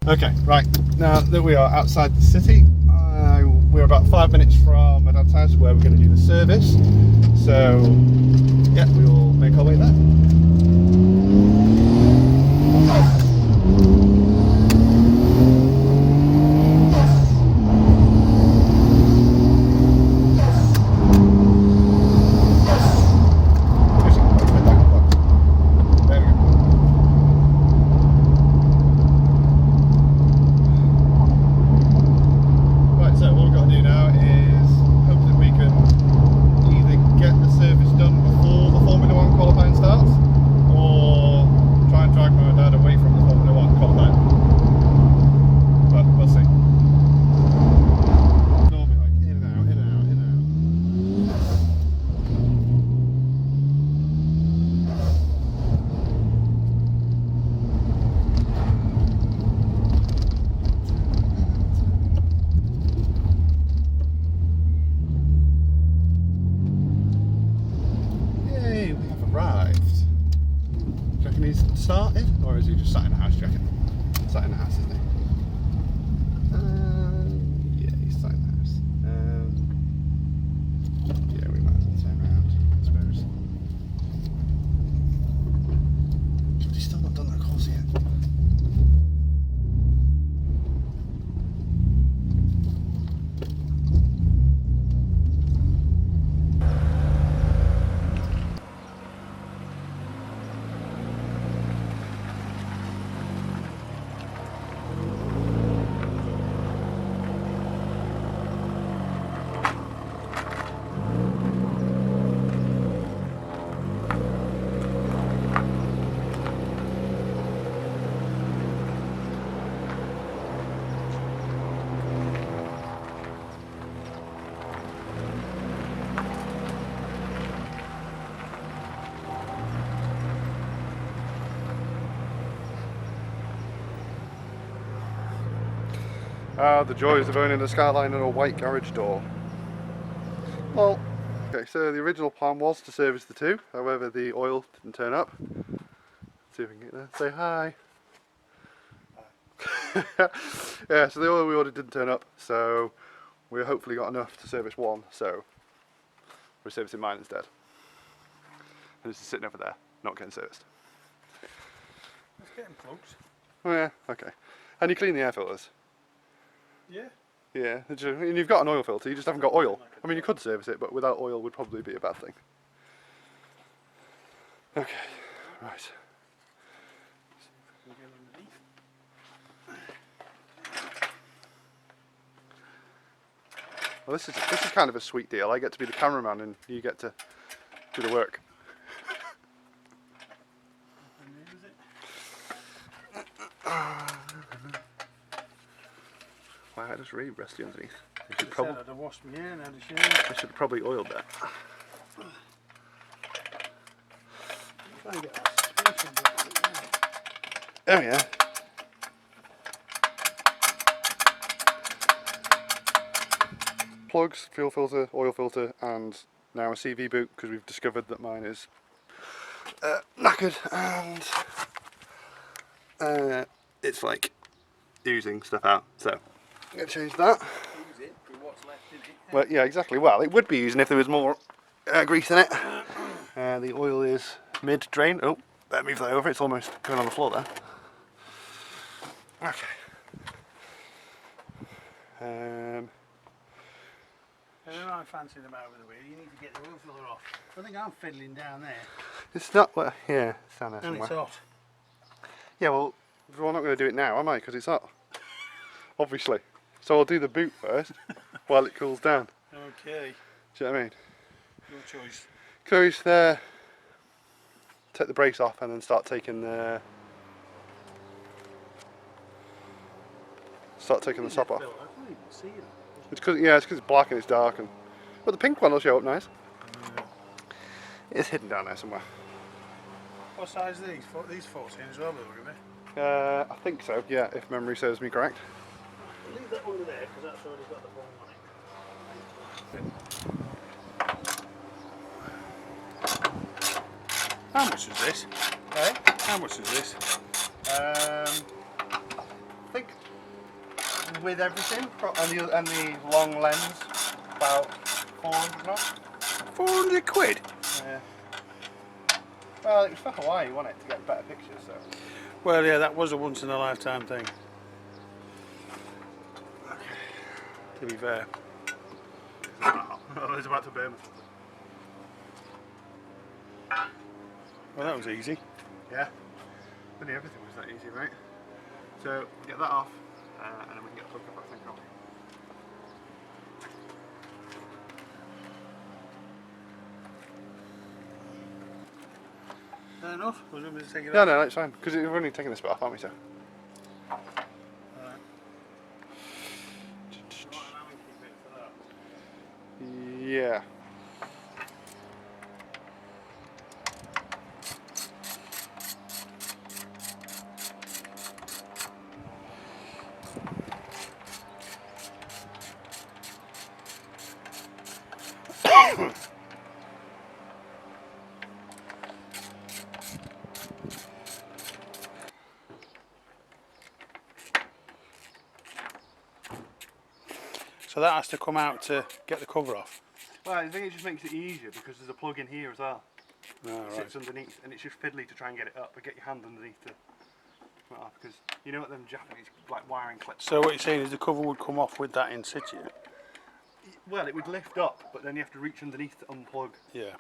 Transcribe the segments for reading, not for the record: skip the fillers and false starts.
Okay, right, now that we are outside the city, we're about 5 minutes from my dad's house where we're going to do the service, so yeah, we will make our way there. Started, or is he just sat in the house, do you reckon? Sat in the house, isn't he? Yeah, he's sat in the house. Yeah, we might as well turn around, I suppose. He's still not done that course yet. The joys of owning a Skyline and a white garage door. Well, okay, so the original plan was to service the two, however the oil didn't turn up. Let's see if we can get there. Say hi. Yeah, so the oil we ordered didn't turn up, so we hopefully got enough to service one, so we're servicing mine instead. And it's just sitting over there, not getting serviced. It's getting close. Oh yeah, okay. And you clean the air filters? Yeah. Yeah, and you've got an oil filter, you just haven't got oil. I mean, you could service it, but without oil would probably be a bad thing. Okay, right. Well, this is kind of a sweet deal. I get to be the cameraman and you get to do the work. Wow, it is really rusty underneath. I should have probably oiled that. Oh yeah. Plugs, fuel filter, oil filter, and now a CV boot because we've discovered that mine is knackered and it's like oozing stuff out. So I'm going to change that. Use it for what's left in it. Well, yeah, exactly. Well, it would be using if there was more grease in it. The oil is mid-drain. Oh, better move that over. It's almost going on the floor there. Okay. I don't know, I'm fancying about with the wheel. You need to get the oil filler off. I think I'm fiddling down there. It's not. Well, yeah, it's down there And somewhere. it's hot. Yeah, well, we're not going to do it now, am I? Because it's hot. Obviously. So I'll do the boot first while it cools down. Okay. Do you know what I mean? Your choice. Close there. Take the brakes off and then start taking the top off. I can't even see it. It's because it's black and it's dark, and but the pink one will show up nice. It's hidden down there somewhere. What size are these? These 14 as well, will they? I think so. Yeah, if memory serves me correct. Leave that under there because that's already got the bone on it. How much is this? Okay. How much is this? I think with everything, and the long lens, about 400 knots. 400 quid? Yeah. Well, it was for Hawaii, wasn't it, to get better pictures, so. Well, yeah, that was a once in a lifetime thing. To be fair. Oh, it's about to burn. Well, that was easy. Yeah. But everything was that easy, right? So, get that off, and then we can get the plug up, I think, can't we? Fair enough. I was going to take it No, off. no, it's fine, because we've only taken this bit off, haven't we, sir? Yeah. So that has to come out to get the cover off. Well, I think it just makes it easier because there's a plug in here as well. Oh, It right. sits underneath, and it's just fiddly to try and get it up, but get your hand underneath to come it off, because you know what them Japanese like wiring clips. So what you're saying is the cover would come off with that in situ? Well, it would lift up, but then you have to reach underneath to unplug, Yeah.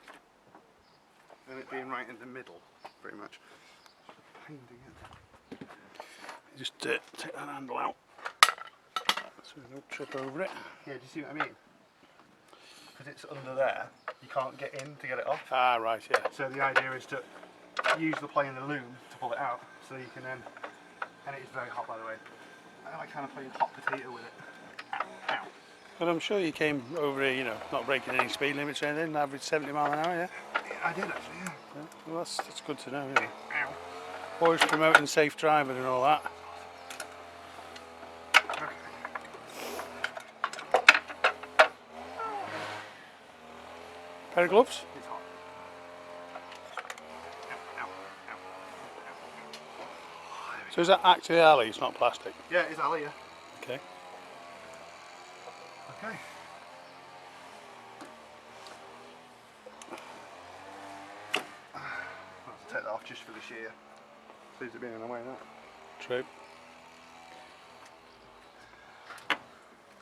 and it being right in the middle, pretty much. Pain to get. Just take that handle out so we don't trip over it. Yeah, do you see what I mean? Because it's under there, you can't get in to get it off. Ah, right, yeah. So the idea is to use the plane and the loom to pull it out, so you can then, and it is very hot by the way, I like kind of playing hot potato with it. Ow. But I'm sure you came over here, you know, not breaking any speed limits or anything, average 70 mile an hour, yeah? I did actually, yeah. Well, that's good to know, really. Ow. Always promoting safe driving and all that. Okay. Pair of gloves? It's hot. Ow, ow, ow, ow. So is that actually alley, it's not plastic? Yeah, it's Ali, yeah. Okay. Okay. Let's take that off just for the shear. Saves it being in the way, that. True.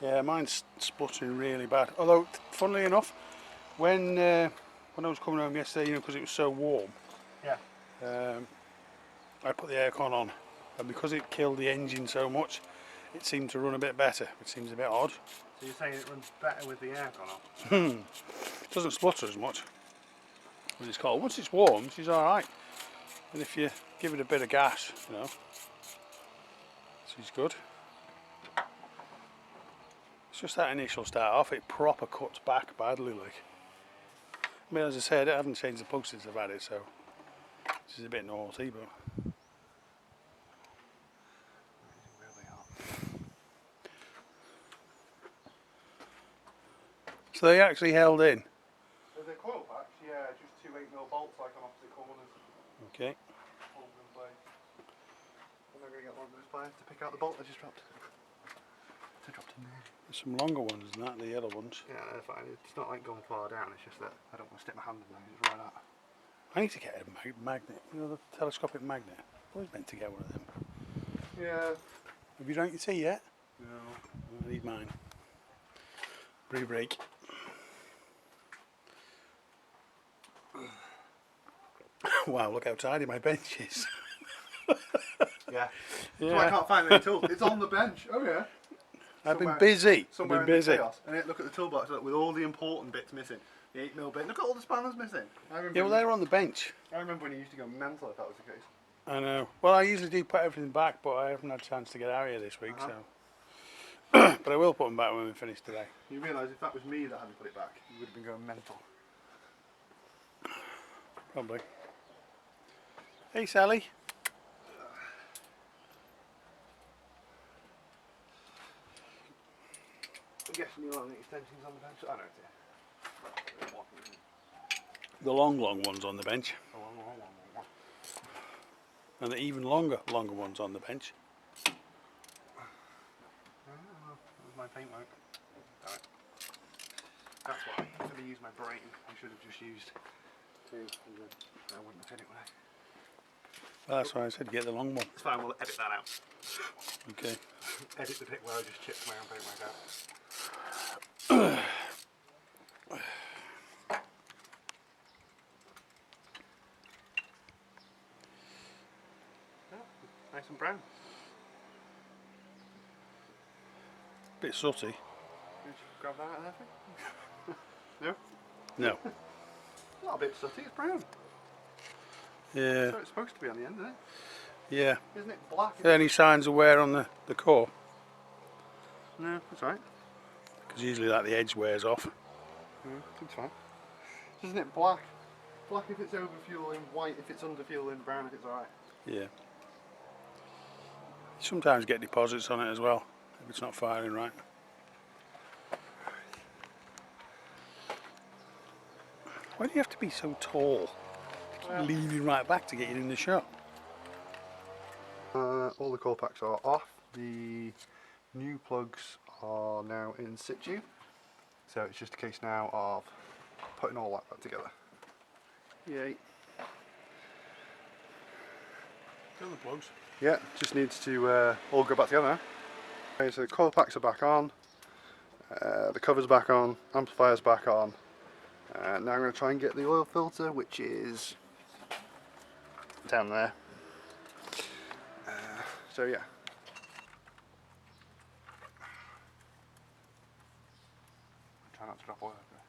Yeah, mine's sputtering really bad. Although, funnily enough, when I was coming home yesterday, you know, because it was so warm, Yeah. I put the aircon on, and because it killed the engine so much, it seemed to run a bit better, which seems a bit odd. So you're saying it runs better with the aircon on? It doesn't splutter as much when it's cold. Once it's warm, she's alright. And if you give it a bit of gas, you know, she's good. It's just that initial start off, it proper cuts back badly, like. I mean, as I said, I haven't changed the plug since I've had it, so this is a bit naughty, but Really hot. so they actually held in. So the coil packs, yeah, just two 8mm bolts like on opposite corners. Okay. Hold them in place. I'm not going to get one of those pliers to pick out the bolt I just dropped. I dropped in there. There's some longer ones than that, the yellow ones. Yeah, they're fine. It's not like going far down, it's just that I don't want to stick my hand in there, it's right out. I need to get a magnet, you know, the telescopic magnet. I was meant to get one of them. Yeah. Have you drank your tea yet? No. I need mine. Break. Wow, look how tidy my bench is. Yeah. Yeah. So I can't find any tools. It's on the bench. Oh yeah. I've been Somewhere- busy. Somewhere I've been in the busy. chaos. And look at the toolbox, look, with all the important bits missing. The 8mm bit. Look at all the spanners missing. I remember, Yeah, well, they're on the bench. I remember when you used to go mental if that was the case. I know. Well, I usually do put everything back, but I haven't had a chance to get out here this week, so. But I will put them back when we finish today. You realise if that was me that hadn't put it back, you would have been going mental. Probably. Hey, Sally. I'm guessing you want the extensions on the bench. I know it's here. The long ones on the bench. And the even longer ones on the bench. Ah. my paint won't. Alright. That's why. I should have used my brain. I should have just used 2, and then I wouldn't have hit it when I... Well, that's why I said get the long one. It's fine, we'll edit that out. Okay. Edit the bit where I just chipped my own paintwork out. Nice and brown. Bit sooty. Did you grab that out of there? No? No. Not a bit sooty, it's brown. Yeah. So it's supposed to be on the end, isn't it? Yeah. Isn't it black? Any signs of wear on the core? No, that's right. Because usually like the edge wears off. It's fine. Isn't it black? Black if it's over fueling, white if it's under fueling, brown if it's alright. Yeah. Sometimes get deposits on it as well, if it's not firing right. Why do you have to be so tall? Keep leaning right back to get you in the shot. All the coil packs are off. The new plugs are now in situ. So it's just a case now of putting all that back together. Yay. Fill the plugs. Yeah, just needs to all go back together now. Okay, so the coil packs are back on, the cover's back on, amplifier's back on. Now I'm going to try and get the oil filter, which is down there. So yeah. Try not to drop oil over there.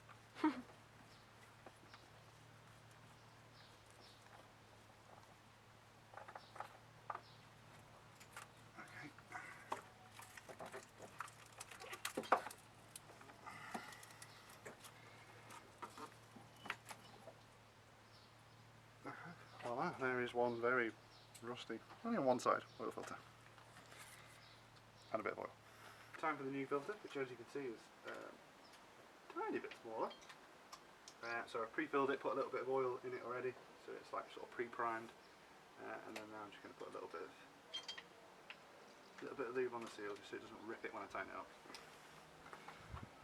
Voila, there is one very rusty, only on one side, oil filter. And a bit of oil. Time for the new filter, which as you can see is a tiny bit smaller. So I pre-filled it, put a little bit of oil in it already, so it's like sort of pre-primed. And then now I'm just going to put a little bit of lube on the seal just so it doesn't rip it when I tighten it up.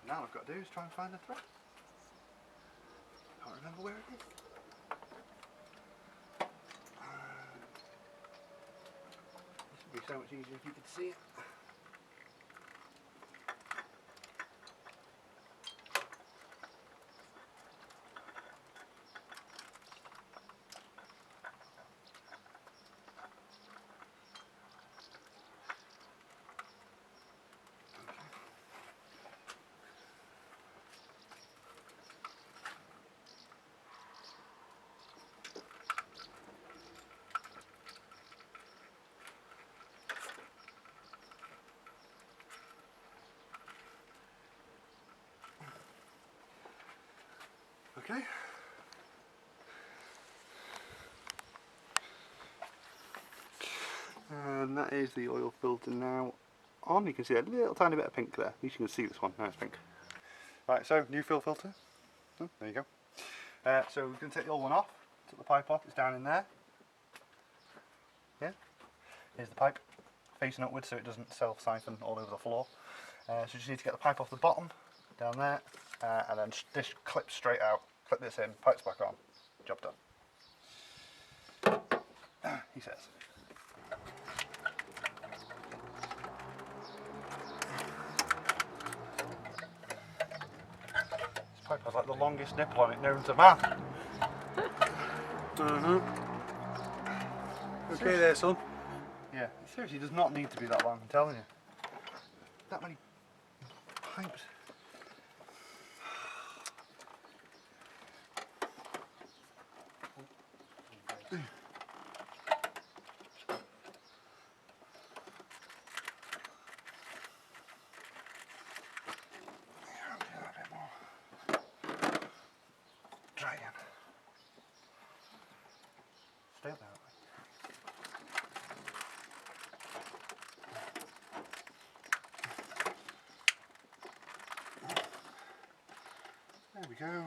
And now all I've got to do is try and find the thread. Can't remember where it is. This would be so much easier if you could see it. Okay. And that is the oil filter now on. You can see a little tiny bit of pink there. At least you can see this one. Now it's pink. Right, so new fuel filter. Oh, there you go. So we're going to take the old one off. Took the pipe off. It's down in there. Yeah. Here's the pipe, facing upwards so it doesn't self-siphon all over the floor. So you just need to get the pipe off the bottom, down there, and then this clips straight out. Clip this in, pipe's back on, job done. He says. This pipe has like the longest nipple on it known to man. Okay there, son. Yeah, it seriously does not need to be that long, I'm telling you. That many pipes. Try again. Stay up there. There we go.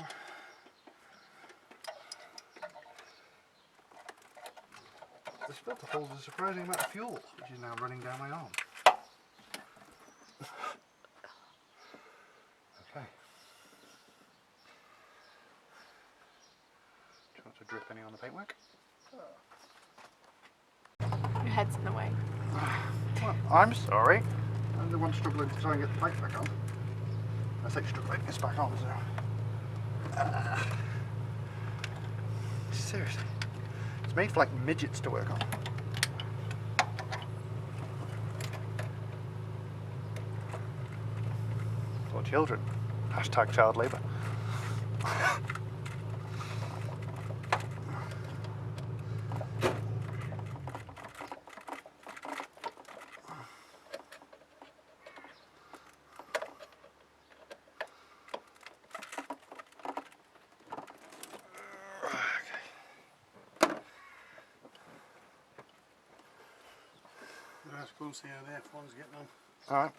This filter holds a surprising amount of fuel, which is now running down my arm. drip any on the paintwork. Your head's in the way. Well, I'm sorry. I'm the one struggling to try and get the pipe back on. I say struggling, it's back on, so. Seriously. It's made for like midgets to work on. Or children. Hashtag child labour. Let's go and see how the F1's getting on. Alright.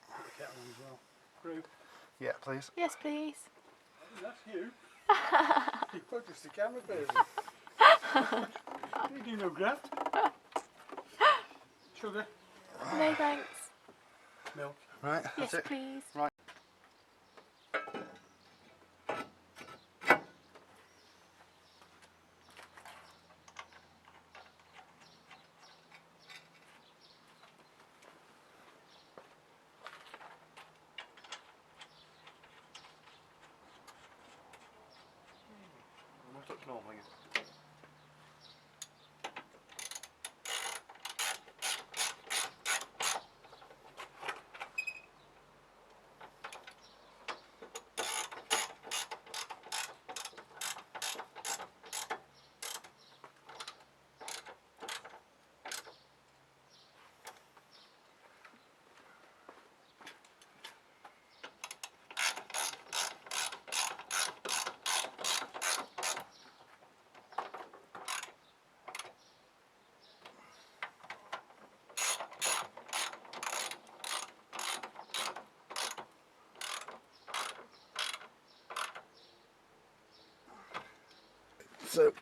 The kettle as well. Crew. Yeah, please. Yes, please. Oh, that's you. You focused the camera, baby. You do no graft. Sugar. No thanks. Milk. Right, Yes, that's it. please. Right. What it's normally is. So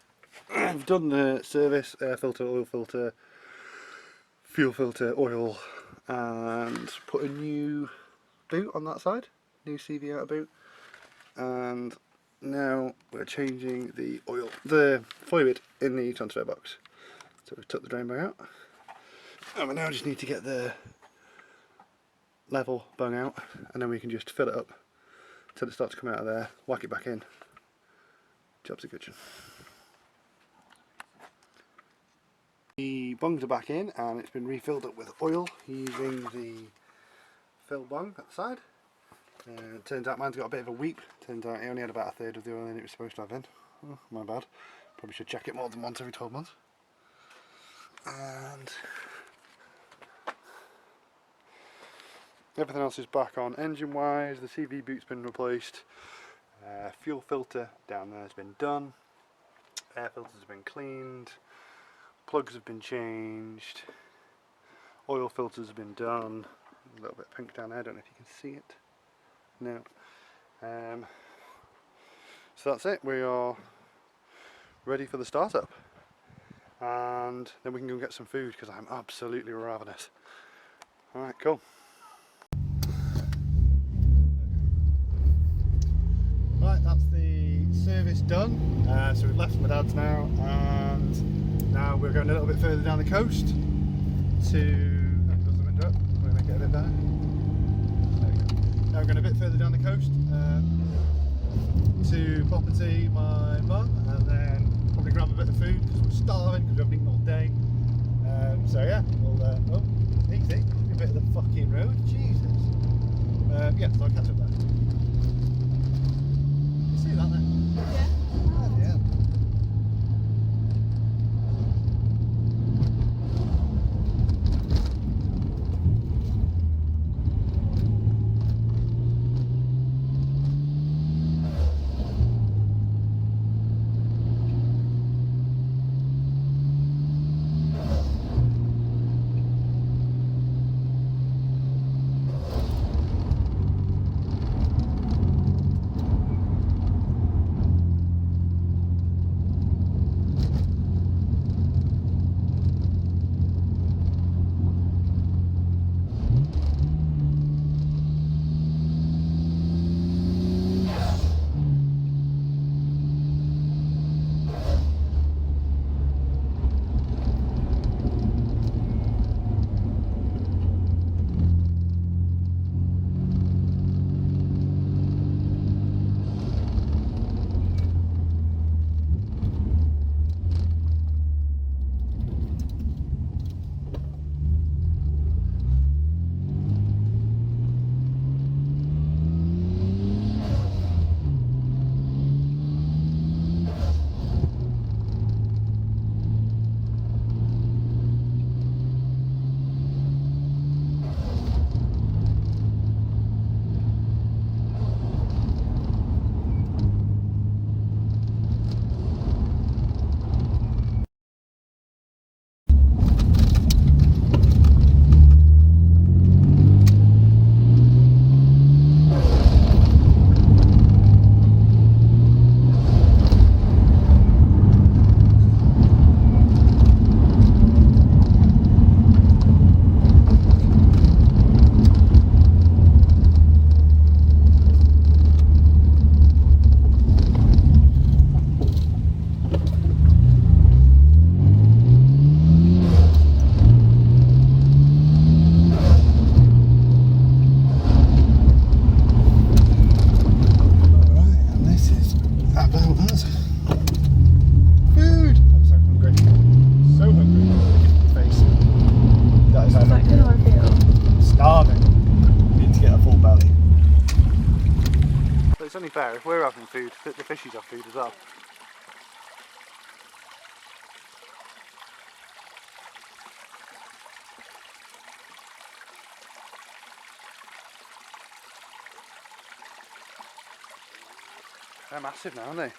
I've done the service, air filter, oil filter, fuel filter, oil, and put a new boot on that side, new CV outer boot, and now we're changing the oil, the fluid in the transfer box. So we've took the drain bung out, and we now just need to get the level bung out, and then we can just fill it up till it starts to come out of there, whack it back in. Job's a good one. The bungs are back in and it's been refilled up with oil using the fill bung at the side. Turns out mine's got a bit of a weep. Turns out it only had about a third of the oil in it was supposed to have in. Oh, my bad. Probably should check it more than once every 12 months. And everything else is back on engine wise. The CV boot's been replaced. Fuel filter down there has been done. Air filters have been cleaned. Plugs have been changed. Oil filters have been done. A little bit pink down there, I don't know if you can see it. No. So that's it, we are ready for the startup. And then we can go get some food because I'm absolutely ravenous. Alright, cool. Right, that's the service done. So we've left my dad's now, and now we're going a little bit further down the coast to. Does the window up? We'll make it a bit better. There we go. Now we're going a bit further down the coast to property my mum, and then probably grab a bit of food because we're starving because we haven't eaten all day. So yeah, we'll. Oh, easy. A bit of the fucking road. Jesus. Yeah, so I'll catch up there. See that there? Yeah. Oh, yeah. fair, if we're having food, the fishies have food as well. They're massive now, aren't they?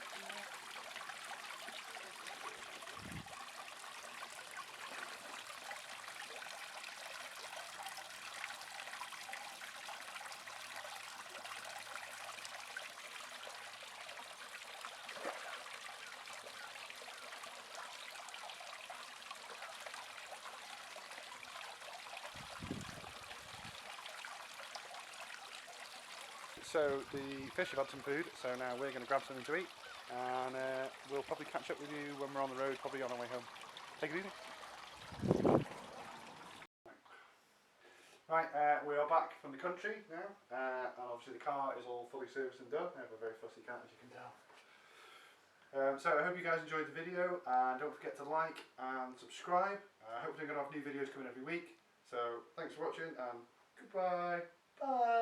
So the fish have had some food, so now we're going to grab something to eat, and we'll probably catch up with you when we're on the road, probably on our way home. Take it easy. Right, we are back from the country now, and obviously the car is all fully serviced and done. I have a very fussy cat, as you can tell. So I hope you guys enjoyed the video, and don't forget to like and subscribe. Hopefully I'm going to have new videos coming every week. So thanks for watching, and goodbye. Bye.